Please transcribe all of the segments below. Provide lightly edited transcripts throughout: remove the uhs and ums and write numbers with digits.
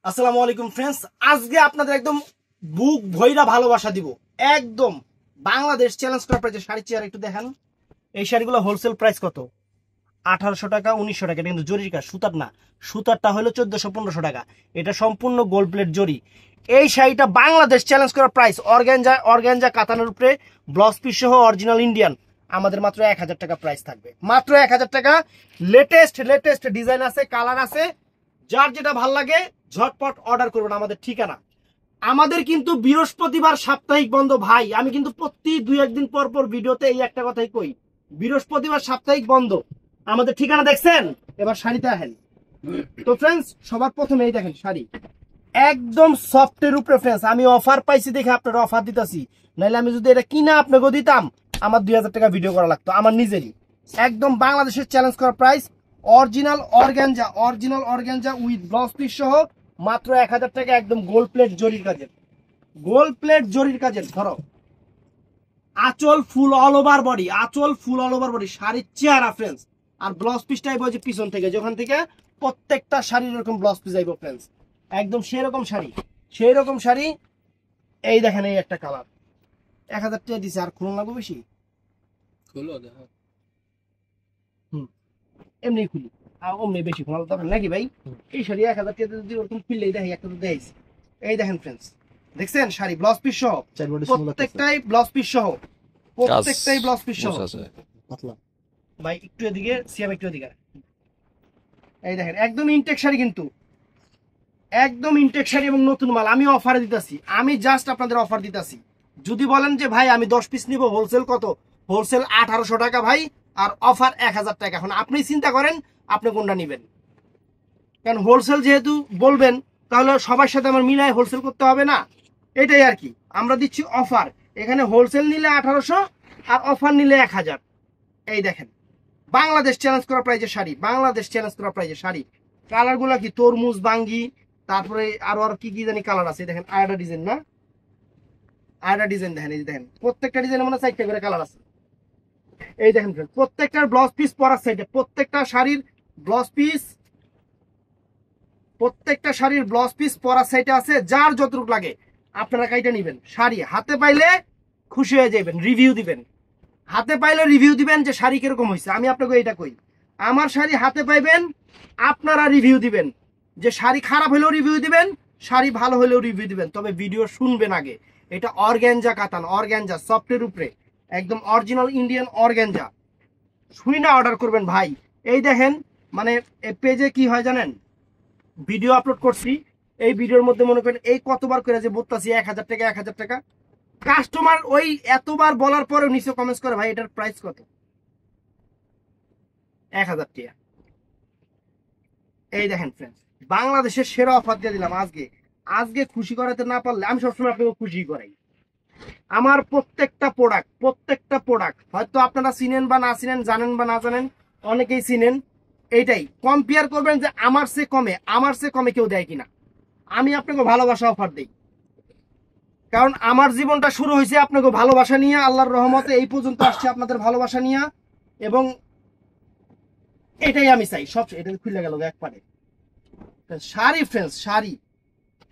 আসসালামু আলাইকুম ফ্রেন্ডস, আজকে আপনাদের একদম বুক ভইরা ভালোবাসা দিব। একদম বাংলাদেশ চ্যালেঞ্জ করা প্রাইজে শাড়ি চেয়ার একটু দেখেন। এই শাড়িগুলো হোলসেল প্রাইস কত? 1800 টাকা, 1900 টাকা। এটা কিন্তু জরির কাজ, সুতার না। সুতারটা হলো 1400-1500 টাকা। এটা সম্পূর্ণ গোল্ড প্লেট জরি। এই শাড়িটা বাংলাদেশ চ্যালেঞ্জ করা প্রাইস, অর্গানজা কাতানের উপরে ব্লাউজ পিস সহ অরিজিনাল ইন্ডিয়ান। আমাদের মাত্র 1000 টাকা প্রাইস থাকবে, মাত্র 1000 টাকা। লেটেস্ট ডিজাইন আছে, কালার আছে। যার যেটা ভাল লাগে ঝটপট অর্ডার করবেন। আমাদের ঠিকানা, আমাদের কিন্তু বৃহস্পতিবার সাপ্তাহিক বন্ধ ভাই। আমি কিন্তু প্রতি 2-1 দিন পর পর ভিডিওতে এই একটা কথাই কই, বৃহস্পতিবার সাপ্তাহিক বন্ধ। আমাদের ঠিকানা দেখছেন? এবার শাড়িতে আসেন। তো ফ্রেন্ডস, সবার প্রথমে এই দেখেন শাড়ি একদম সফটের উপরে। ফ্রেন্ডস, আমি অফার পাইছি দেখে আপনারা অফার দিতেছি, নাইলে আমি যদি এটা কিনা আপনাকে দিতাম আমার 2000 টাকা ভিডিও করা লাগতো আমার নিজেরই। একদম বাংলাদেশের চ্যালেঞ্জ করা price, original organza with blouse piece সহ মাত্র 1000 টাকা। একদম গোল্ড প্লেট জরির কাজের ধরো আঁচল ফুল অল ওভার বডি, শাড়ির চেহারা ফ্রেন্ডস। আর ব্লাউজ পিসটা আইব যে পিছন থেকে, যখন থেকে প্রত্যেকটা শাড়ির এরকম ব্লাউজ পিস আইব ফ্রেন্ডস। একদম সেরকম শাড়ি। এই দেখেন, এই একটা কালার 1000 টাকা দিছে। আর খুলুন লাগবে বেশি, এমনি খুলি অমনি বেশি খোলা দরকার নাকি ভাই? এই শাড়ি 1000 টাকা যদি ওরকম খুললেই দেখি একটা তো দেখাইছি। এই দেখেন ফ্রেন্ডস, দেখছেন শাড়ি ব্লাউজ পিস সহ, প্রত্যেকটাই ব্লাউজ পিস সহ ভাই। একটু এদিকে সিয়াম, একটু এদিকে। এই দেখেন একদম ইনটেক শাড়ি, কিন্তু একদম ইনটেক শাড়ি এবং নতুন মাল। আমি অফারে দিতেছি, আমি জাস্ট আপনাদের অফার দিতেছি। যদি বলেন যে ভাই আমি 10 পিস নিব, হোলসেল কত? হোলসেল 1800 টাকা ভাই, আর অফার 1000 টাকা। এখন আপনি চিন্তা করেন আপনি কোনটা নেবেন। কারণ হোলসেল যেহেতু বলবেন, তাহলে সবার সাথে আমার মিলায় হোলসেল করতে হবে না, এটাই আর কি। আমরা দিচ্ছি অফার। এখানে হোলসেল নিলে 1800 আর অফার নিলে 1000। এই দেখেন বাংলাদেশ চ্যালেঞ্জ করা প্রাইজের শাড়ি। কালার গুলা কি তরমুজ, বাঙ্গি, তারপরে আরো কি কি জানি কালার আছে। দেখেন আয়ডা ডিজাইন দেখেন। এই দেখেন প্রত্যেকটা ডিজাইনের মধ্যে 4টা করে কালার আছে। এই দেখেন প্রত্যেকটার ব্লাউজ পিস পরার সাইডে, প্রত্যেকটা শাড়ির ব্লাউজ পিস পরার সাইডে আছে। যার যতটুকু লাগে আপনারা কাইটা নেবেন। শাড়ি হাতে পাইলে খুশি হয়ে যাবেন, রিভিউ দিবেন যে শাড়ি কিরকম হয়েছে। আমি আপনাকে এটা কই, আমার শাড়ি হাতে পাইবেন, আপনারা রিভিউ দিবেন। যে শাড়ি খারাপ হলেও রিভিউ দিবেন, শাড়ি ভালো হলেও রিভিউ দিবেন, তবে ভিডিও শুনবেন আগে। এটা অর্গানজা কাতান, অর্গানজা সফটের উপরে, একদম অরিজিনাল ইন্ডিয়ান অর্গানজা। শুই না অর্ডার করবেন ভাই। এই দেখেন, মানে পেজে কি হয় জানেন, ভিডিও আপলোড করছি, এই ভিডিওর মধ্যে মনে করেন এই কতবার করে যে বলতাছি 1000 টাকা, কাস্টমার ওই এতবার বলার পরেও নিচে কমেন্টস করে ভাই এটার প্রাইস কত? 1000 টাকা। এই দেখেন ফ্রেন্ডস, বাংলাদেশের সেরা অফার দিয়ে দিলাম আজকে খুশি করাতে না পারলে আমি সবসময় আপনাকে খুশি করাই। আমার প্রত্যেকটা প্রোডাক্ট হয়তো আপনারা চিনেন বা না চিনেন, জানেন বা না জানেন, অনেকেই চিনেন। এইটাই কম্পেয়ার করবেন যে আমার চেয়ে কমে কেউ দেয় কিনা। আমি আপনাকে ভালোবাসা অফার দিই, কারণ আমার জীবনটা শুরু হয়েছে আপনাকে ভালোবাসা নিয়ে। আল্লাহর রহমতে এই পর্যন্ত আসছে আপনাদের ভালোবাসা নিয়ে, এবং এটাই আমি চাই। সব এটা খুলে গেল একবারে। শাড়ি ফ্রেন্ডস,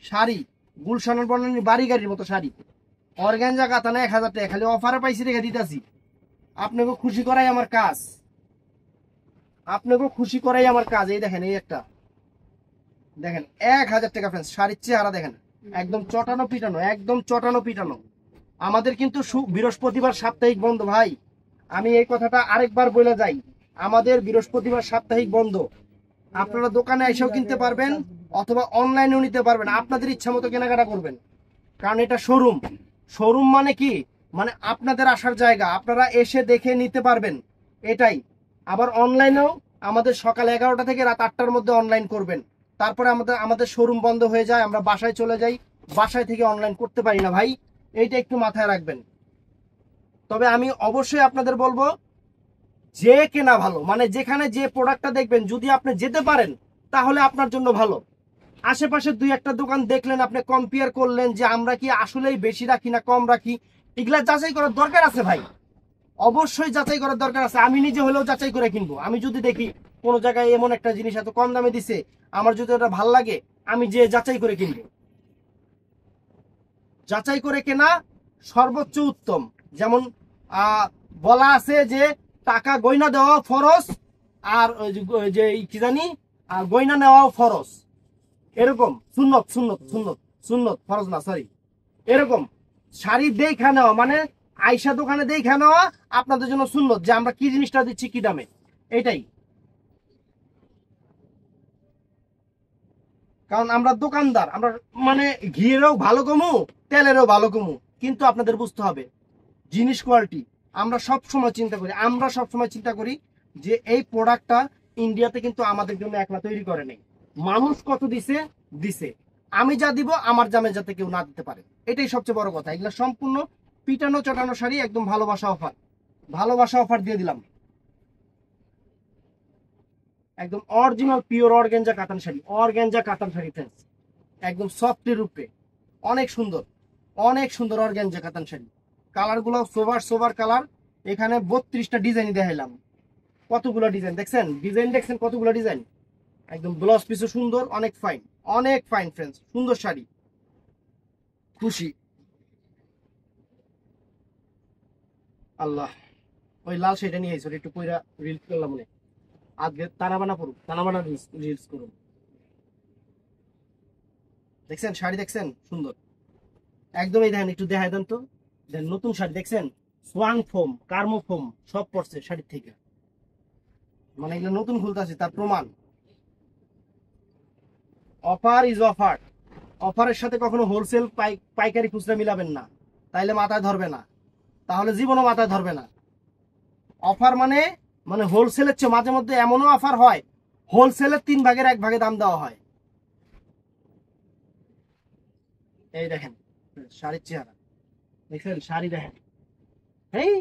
শাড়ি গুলশানের বর্ণনী বাড়ি গাড়ির মতো শাড়ি, অর্গানজা কাতানে 1000 টাকা। খালি অফারে পাইছি রেখে দিতেছি। আপনাকে খুশি করাই আমার কাজ, এই দেখেন এই একটা দেখেন 1000 টাকা ফ্রেন্ডস। শাড়ির চেহারা দেখেন, একদম চটানো পিটানো। আমাদের কিন্তু বৃহস্পতিবার সাপ্তাহিক বন্ধ ভাই। আমি এই কথাটা আরেকবার বলে যাই, আমাদের বৃহস্পতিবার সাপ্তাহিক বন্ধ। আপনারা দোকানে এসেও কিনতে পারবেন, অথবা অনলাইনেও নিতে পারবেন। আপনাদের ইচ্ছা মতো কেনাকাটা করবেন, কারণ এটা শোরুম মানে কি, মানে আপনাদের আসার জায়গা, আপনারা এসে দেখে নিতে পারবেন এটাই। আবার অনলাইনেও আমাদের সকাল 11টা থেকে রাত 8টার মধ্যে অনলাইন করবেন। তারপরে আমাদের শোরুম বন্ধ হয়ে যায়, আমরা বাসায় চলে যাই, বাসায় থেকে অনলাইন করতে পারি না ভাই। এইটা একটু মাথায় রাখবেন। তবে আমি অবশ্যই আপনাদের বলবো, যে কেনা ভালো, মানে যেখানে যে প্রোডাক্টটা দেখবেন যদি আপনি যেতে পারেন তাহলে আপনার জন্য ভালো। আশেপাশে 2-1টা দোকান দেখলেন, আপনি কম্পেয়ার করলেন যে আমরা কি আসলেই বেশি রাখি না কম রাখি, এগুলা যাচাই করার দরকার আছে ভাই। অবশ্যই যাচাই করার দরকার আছে। আমি নিজে হলেও যাচাই করে কিনবো। আমি যদি দেখি কোনো জায়গায় এমন একটা জিনিস এত কম দামে দিছে, আমার যদি ওটা ভালো লাগে, আমি যে যাচাই করে কিনবো, যাচাই করে কেনা সর্বোচ্চ উত্তম। যেমন বলা আছে যে টাকা গয়না দেওয়া ফরজ, আর যে কি জানি গয়না নেওয়াও ফরজ, এরকম সুন্নত সুন্নত সুন্নত সুন্নত, ফরজ না সরি। এরকম শাড়ি দেখা নেওয়া মানে আয়সা দোকানে দেখা নেওয়া আপনাদের জন্য সুন্নত, যে আমরা কি জিনিসটা দিচ্ছি কি দামে, এটাই। কারণ আমরা দোকানদার, আমরা মানে ঘিয়েরও ভালো কমু, তেলেরও ভালো কমু, কিন্তু আপনাদের বুঝতে হবে জিনিস কোয়ালিটি। আমরা সব সময় চিন্তা করি যে এই প্রোডাক্টটা ইন্ডিয়াতে কিন্তু আমাদের জন্য একলা তৈরি করে নেই, মানুষ কত দিছে, আমি যা দিব আমার জামে যাতে কেউ না দিতে পারে, এটাই সবচেয়ে বড় কথা। এগুলো সম্পূর্ণ পিটানো চটানো শাড়ি, একদম ভালোবাসা অফার দিয়ে দিলাম। একদম অরিজিনাল পিওর অর্গানজা কাতান শাড়ি ফ্রেন্ডস, একদম সফটের উপরে, অনেক সুন্দর অর্গানজা কাতান শাড়ি। কালার গুলো সোবার কালার। এখানে 32টা ডিজাইন দেখাইলাম, কতগুলো ডিজাইন দেখছেন কতগুলো ডিজাইন। একদম ব্লাউজ পিসও সুন্দর, অনেক ফাইন ফ্রেন্ডস, সুন্দর শাড়ি, খুশি। আল্লাহ, ওই লাল শাড়িটা নিয়ে আইসো, একটু পয়রা রিলস করলাম মনে, আজকে তানাবানা রিলস করুন। দেখছেন শাড়ি, দেখছেন সুন্দর একদম। এই দেখেন, একটু দেখাই দেন তো, নতুন শাড়ি দেখছেন, সোয়াং ফোম কার্মো ফোম সব পড়ছে শাড়ির থেকে, মানে এগুলো নতুন খুলতেছে, তার প্রমাণ। অফার ইজ অফার, অফারের সাথে কখনো হোলসেল পাইকারি খুচরা মিলাবেন না, তাইলে মাথায় ধরবে না, তাহলে জীবনও মাথায় ধরবে না। অফার মানে হোলসেলের চেয়ে মাঝে মধ্যে এমনও অফার হয়, হোলসেলের 3 ভাগের 1 ভাগে দাম দেওয়া হয়। এই দেখেন শাড়ির চেহারা, দেখছেন শাড়ি দেখেন, এই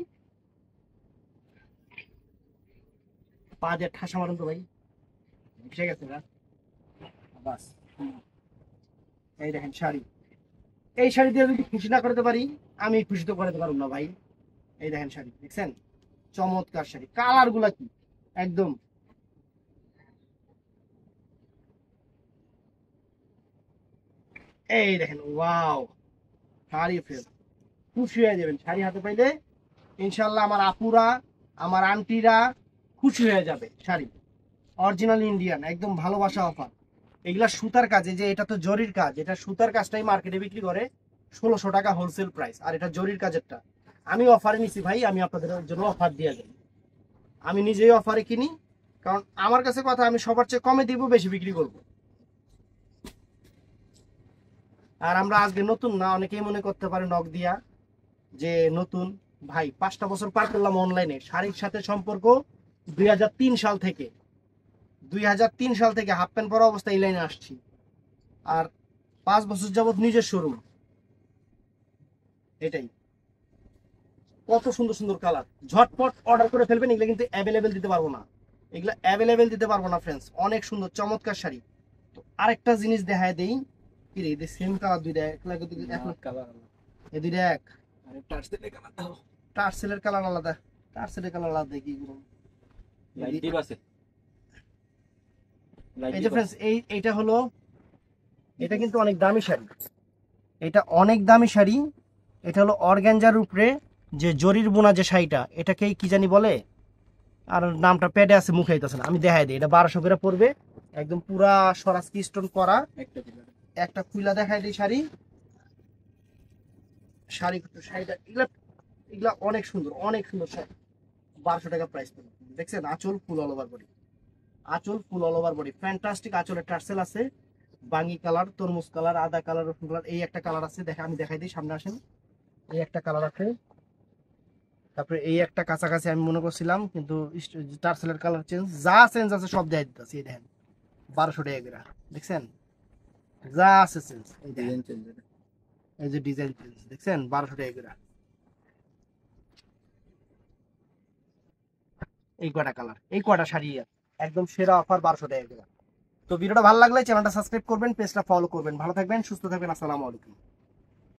পা দিয়ে ঠাসা মারুন তো ভাই, ঠিক আছে না বাস। এই দেখেন শাড়ি, এই শাড়ি দিয়ে যদি খুশি না করতে পারি, আমি খুশি তো করতে পারবো না ভাই। এই দেখেন শাড়ি, দেখছেন চমৎকার শাড়ি, কালার গুলা কি একদম। এই দেখেন ওয়াও, শাড়ি ফেল, খুশি হয়ে যাবেন শাড়ি হাতে পাইলে ইনশাল্লাহ। আমার আপুরা, আমার আন্টিরা খুশি হয়ে যাবে। শাড়ি অরিজিনাল ইন্ডিয়ান, একদম ভালোবাসা অফার। এগুলা সুতার কাজে, যে এটা তো জরির কাজ, এটা সুতার কাজটাই মার্কেটে বিক্রি করে 1600 টাকা হোলসেল প্রাইস, আর এটা জরির কাজেরটা আমি অফারে নিছি ভাই, আমি আপনাদের জন্য অফার দিয়ে যাই। আমি নিজেই অফারে কিনি, কারণ আমার কাছে কথা, আমি সবার চেয়ে কমে দিব, বেশি বিক্রি করব। আর আমরা আজকে নতুন না, অনেকেই মনে করতে পারে নক দিয়া যে নতুন। ভাই 5টা বছর পার করলাম অনলাইনে, শাড়ির সাথে সম্পর্ক 2003 সাল থেকে, 2003 সাল থেকে হাফ প্যান্ট পরা অবস্থায় এই লাইনে আসছি, আর 5 বছর যাবত নিজের শোরুম। এটাই, কত সুন্দর কালার, ঝটপট অর্ডার করে ফেলবেন। এগুলো কিন্তু অ্যাভেলেবেল দিতে পারবো না, ফ্রেন্ডস। অনেক সুন্দর চমৎকার শাড়ি। তো আরেকটা জিনিস দেখায় দেই, কি রে সেম কালার, দুইটা এক কালার, এই দুইটা এক, টার্সেলের কালার আলাদা, কি এই যে ফ্রেন্ডস, এইটা হলো, এটা কিন্তু অনেক দামি শাড়ি, এটা হলো অর্গানজার উপরে যে জরির বোনা যে শাড়িটা, এটাকে কি জানি বলে, আর নামটা পেডে আছে, মুখে আইতাছে না, আমি দেখাই দিই। এটা 1200 করে পড়বে, একদম পুরা সরাসরি স্টোন করা। একটা খুইলা দেখাই দিই শাড়িটা, এগুলা অনেক সুন্দর শাড়ি, 1200 টাকা প্রাইস পড়বে। দেখছেন আঁচল ফুল অল ওভার বডি, ফ্যান্টাস্টিক। আঁচলের টার্সেল আছে, বাঙ্গি কালার, তরমুজ কালার, আদা কালার, রসুন কালার, এই একটা কালার আছে, আমি দেখাই দিই, সামনে আসেন। এই একটা কালার আছে, তারপরে এই একটা কাছাকাছি আমি মনে করছিলাম, কিন্তু টার্সেলের কালার চেঞ্জ আছে, সব দেখাই দিতেছি। এই দেখেন 1200 টাকা করে, দেখছেন যা আছে চেঞ্জ, এই যে ডিজাইন চেঞ্জ, দেখছেন 1200 টাকা করে। এই কয়টা কালার, এই কয়টা শাড়ি একদম সেরা অফার, 1200 টাকা করে। তো ভিডিওটা ভালো লাগলে চ্যানেলটা সাবস্ক্রাইব করবেন, পেজটা ফলো করবেন। ভালো থাকবেন, সুস্থ থাকবেন, আসসালামু আলাইকুম।